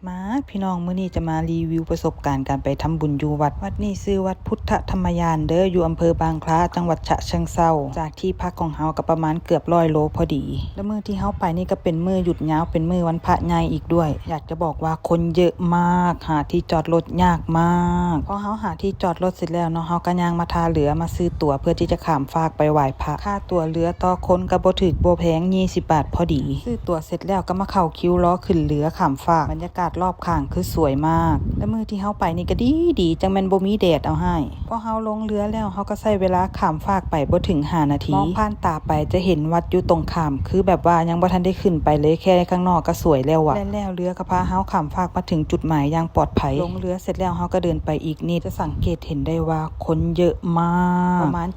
มาพี่น้องมื้อนี้จะมารีวิวประสบการณ์การไปทำบุญอยู่วัดนี้ชื่อวัดพุทธธรรมยานเด้ออยู่อำเภอบางคล้าจังหวัดฉะเชิงเทราจากที่พักของเฮาก็ประมาณเกือบ100 โลพอดีแล้วมื้อที่เฮาไปนี่ก็เป็นมื้อหยุดยาวเป็นมื้อวันพระใหญ่อีกด้วยอยากจะบอกว่าคนเยอะมากหาที่จอดรถยากมากพอเฮาหาที่จอดรถเสร็จแล้วเนาะเฮาก็ย่างมาท่าเรือมาซื้อตั๋วเพื่อที่จะข้ามฟากไปไหว้พระค่าตั๋วเรือต่อคนก็บ่ถึกบ่แพง20 บาทพอดีซื้อตั๋วเสร็จแล้วก็มาเข้าคิวรอขึ้นเรือข้ามฟากบรรยากาศรอบข้างคือสวยมากและมื้อที่เฮาไปนี่ก็ดีจังแม่นบ่มีแดดเอาให้พอเฮาลงเรือแล้วเฮาก็ใช้เวลาข้ามฟากไปบ่ถึง5 นาทีมองผ่านตาไปจะเห็นวัดอยู่ตรงข้ามคือแบบว่ายังบ่ทันได้ขึ้นไปเลยแค่ข้างนอกก็สวยแล้วอะแล้วเรือก็พาเฮาข้ามฟากมาถึงจุดหมายอย่างปลอดภัยลงเรือเสร็จแล้วเฮาก็เดินไปอีกนิดจะสังเกตเห็นได้ว่าคนเยอะมากประมาณ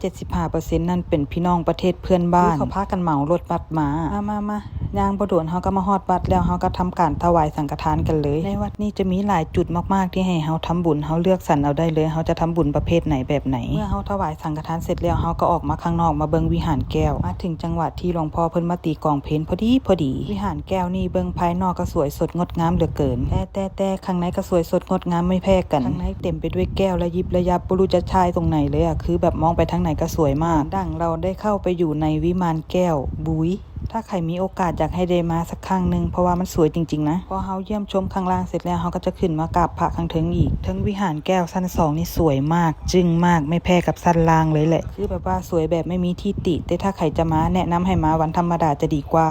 75% นั่นเป็นพี่น้องประเทศเพื่อนบ้านเขาพากันเหมารถบัสมาย่างบ่โดนเฮาก็มาฮอดวัดแล้วเฮาก็ทำการถวายสังฆทานกันเลยในวัดนี้จะมีหลายจุดมากๆที่ให้เฮาทำบุญเฮาเลือกสรรเอาได้เลยเฮาจะทำบุญประเภทไหนแบบไหนเมื่อเฮาถวายสังฆทานเสร็จแล้วเฮาก็ออกมาข้างนอกมาเบิ่งวิหารแก้วมาถึงจังหวัดที่หลวงพ่อเพิ่นมาตีกลองเพลพอดีวิหารแก้วนี่เบิ่งภายนอกก็สวยสดงดงามเหลือเกินแต่ข้างในก็สวยสดงดงามไม่แพ้กันข้างในเต็มไปด้วยแก้วระยิบระยับบ่รู้จะชายตรงไหนเลยอ่ะคือแบบมองไปทางไหนก็สวยมากดังเราได้เข้าไปอยู่ในวิมานแก้วบุ้ยถ้าใครมีโอกาสอยากให้ได้มาสักครั้งนึงเพราะว่ามันสวยจริงๆนะพอเฮาเยี่ยมชมข้างล่างเสร็จแล้วเฮาก็จะขึ้นมากราบพระข้างเทิงอีกทั้งวิหารแก้วชั้น2นี่สวยมากจึ้งมากไม่แพ้กับชั้นล่างเลยแหละคือแบบว่าสวยแบบไม่มีที่ติแต่ถ้าใครจะมาแนะนำให้มาวันธรรมดาจะดีกว่า